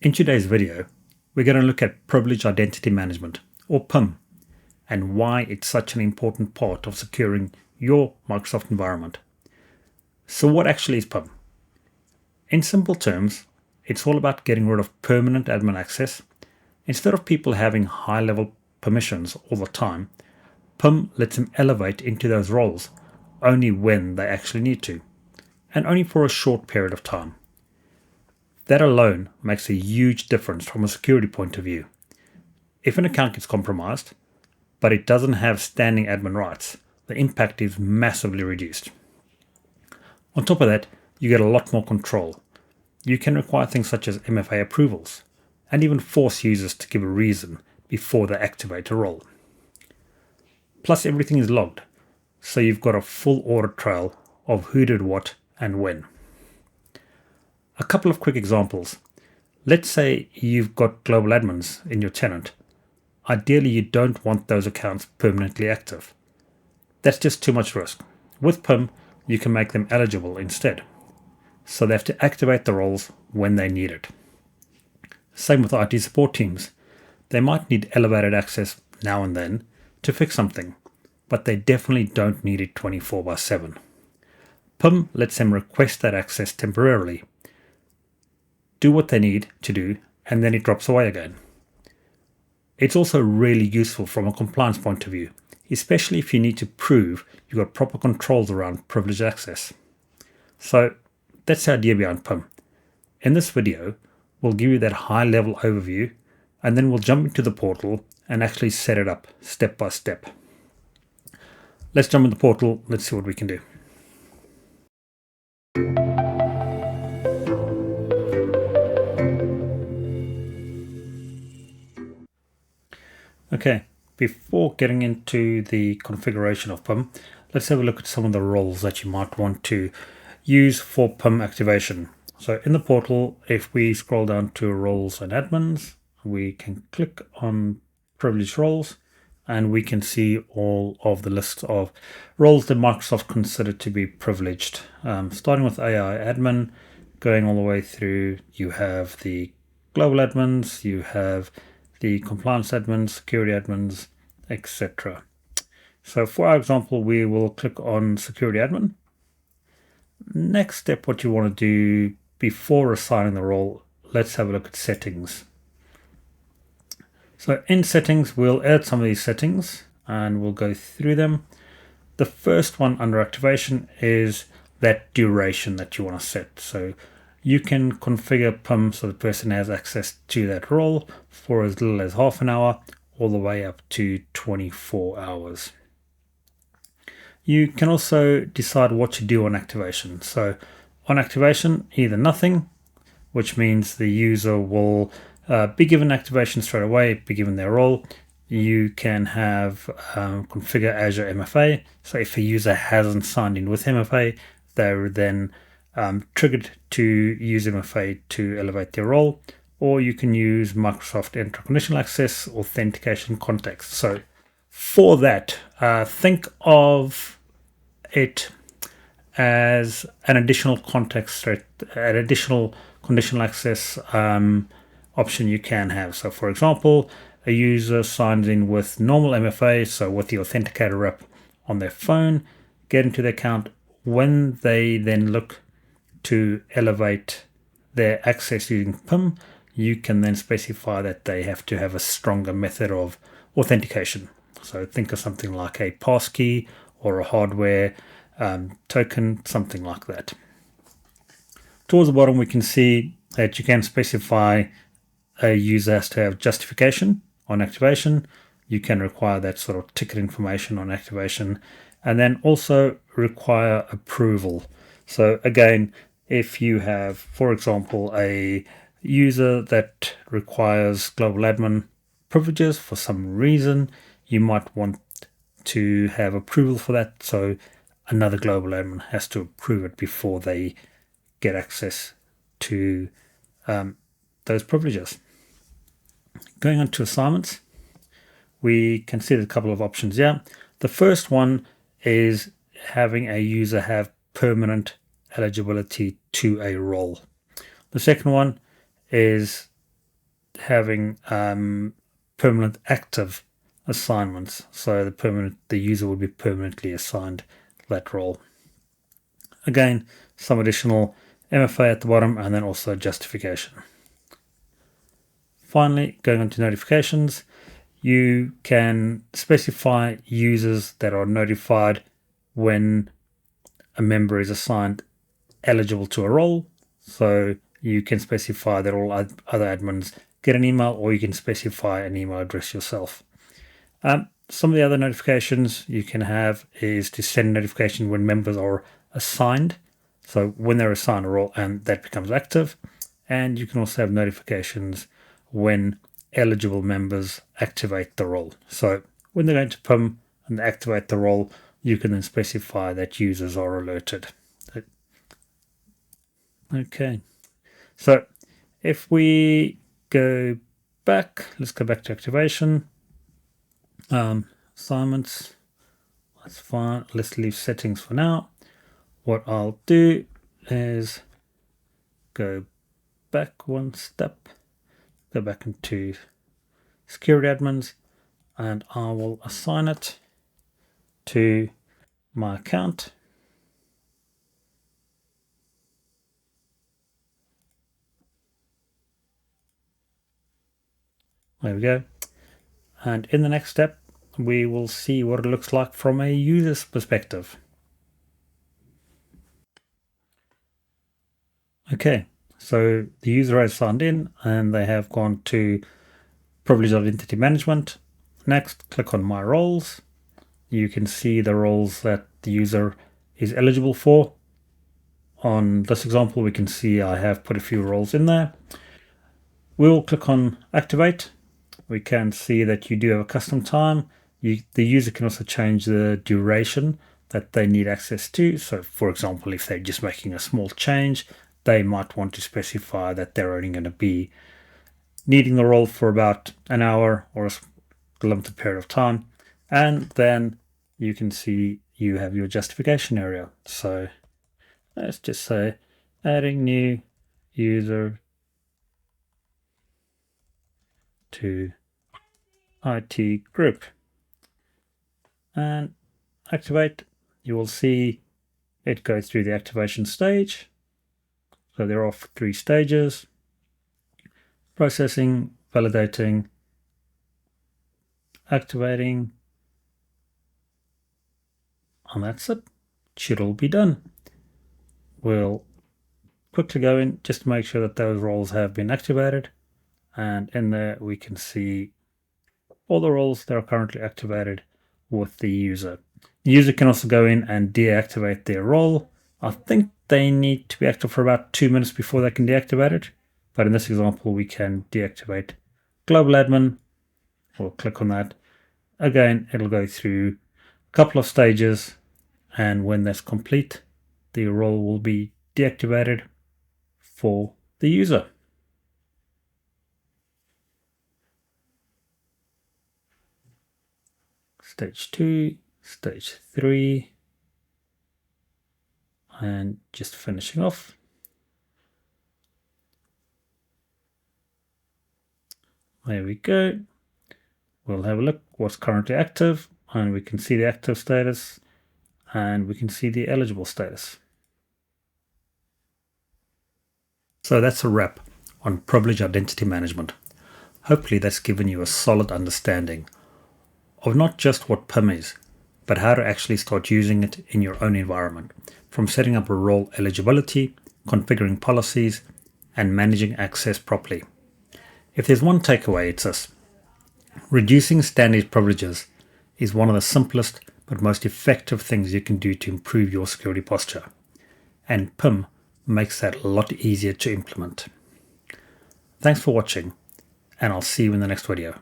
In today's video, we're going to look at Privileged Identity Management, or PIM, and why it's such an important part of securing your Microsoft environment. So what actually is PIM? In simple terms, it's all about getting rid of permanent admin access. Instead of people having high-level permissions all the time, PIM lets them elevate into those roles only when they actually need to, and only for a short period of time. That alone makes a huge difference from a security point of view. If an account gets compromised, but it doesn't have standing admin rights, the impact is massively reduced. On top of that, you get a lot more control. You can require things such as MFA approvals, and even force users to give a reason before they activate a role. Plus, everything is logged, so you've got a full audit trail of who did what and when. A couple of quick examples. Let's say you've got global admins in your tenant. Ideally, you don't want those accounts permanently active. That's just too much risk. With PIM, you can make them eligible instead. So they have to activate the roles when they need it. Same with IT support teams. They might need elevated access now and then to fix something, but they definitely don't need it 24/7. PIM lets them request that access temporarily, do what they need to do, and then it drops away again. It's also really useful from a compliance point of view, especially if you need to prove you've got proper controls around privileged access. So that's the idea behind PIM. In this video, we'll give you that high-level overview, and then we'll jump into the portal and actually set it up step by step. Let's jump in the portal, let's see what we can do. Okay, before getting into the configuration of PIM, let's have a look at some of the roles that you might want to use for PIM activation. So in the portal, if we scroll down to roles and admins, we can click on privileged roles, and we can see all of the list of roles that Microsoft considered to be privileged. Starting with AI admin, going all the way through, you have the global admins, you have the compliance admins, security admins, etc. So for our example, we will click on security admin. Next step, what you want to do before assigning the role, let's have a look at settings. So in settings, we'll add some of these settings and we'll go through them. The first one under activation is that duration that you want to set. So you can configure PIM so the person has access to that role for as little as half an hour all the way up to 24 hours. You can also decide what to do on activation. So on activation, either nothing, which means the user will be given activation straight away, be given their role. You can have configure Azure MFA. So if a user hasn't signed in with MFA, they're then triggered to use MFA to elevate their role, or you can use Microsoft Entra conditional access authentication context. So for that, think of it as an additional context threat, an additional conditional access option you can have. So for example, a user signs in with normal MFA, so with the authenticator app on their phone, get into the account. When they then look to elevate their access using PIM, you can then specify that they have to have a stronger method of authentication. So think of something like a passkey or a hardware token, something like that. Towards the bottom, we can see that you can specify a user has to have justification on activation. You can require that sort of ticket information on activation, and then also require approval. So again, if you have, for example, a user that requires global admin privileges for some reason, you might want to have approval for that. So another global admin has to approve it before they get access to those privileges. Going on to assignments, we can see a couple of options here. The first one is having a user have permanent eligibility to a role. The second one is having permanent active assignments. So the user will be permanently assigned that role. Again, some additional MFA at the bottom, and then also justification. Finally, going on to notifications, you can specify users that are notified when a member is assigned eligible to a role. So you can specify that all other admins get an email, or you can specify an email address yourself. Some of the other notifications you can have is to send notification when members are assigned. So when they're assigned a role and that becomes active. And you can also have notifications when eligible members activate the role. So when they're going to PIM and activate the role, you can then specify that users are alerted. Okay, so if we go back, let's go back to activation. Assignments, that's fine. Let's leave settings for now. What I'll do is go back one step, go back into security admins, and I will assign it to my account. There we go. And in the next step, we will see what it looks like from a user's perspective. Okay, so the user has signed in and they have gone to Privileged Identity Management. Next, click on My Roles. You can see the roles that the user is eligible for. On this example, we can see I have put a few roles in there. We'll click on Activate. We can see that you do have a custom time. The user can also change the duration that they need access to. So for example, if they're just making a small change, they might want to specify that they're only going to be needing the role for about an hour or a limited period of time. And then you can see you have your justification area. So let's just say adding new user to IT group and activate. You will see it go through the activation stage. So there are 3 stages: processing, validating, activating, and that's it. It should all be done. We'll quickly go in just to make sure that those roles have been activated, and in there we can see all the roles that are currently activated with the user. The user can also go in and deactivate their role. I think they need to be active for about 2 minutes before they can deactivate it. But in this example, we can deactivate global admin. We'll click on that. Again, it'll go through a couple of stages. And when that's complete, the role will be deactivated for the user. Stage 2, stage 3, and just finishing off. There we go. We'll have a look what's currently active, and we can see the active status, and we can see the eligible status. So that's a wrap on privileged identity management. Hopefully that's given you a solid understanding of not just what PIM is, but how to actually start using it in your own environment, from setting up a role eligibility, configuring policies, and managing access properly. If there's one takeaway, it's this: reducing standard privileges is one of the simplest but most effective things you can do to improve your security posture. And PIM makes that a lot easier to implement. Thanks for watching, and I'll see you in the next video.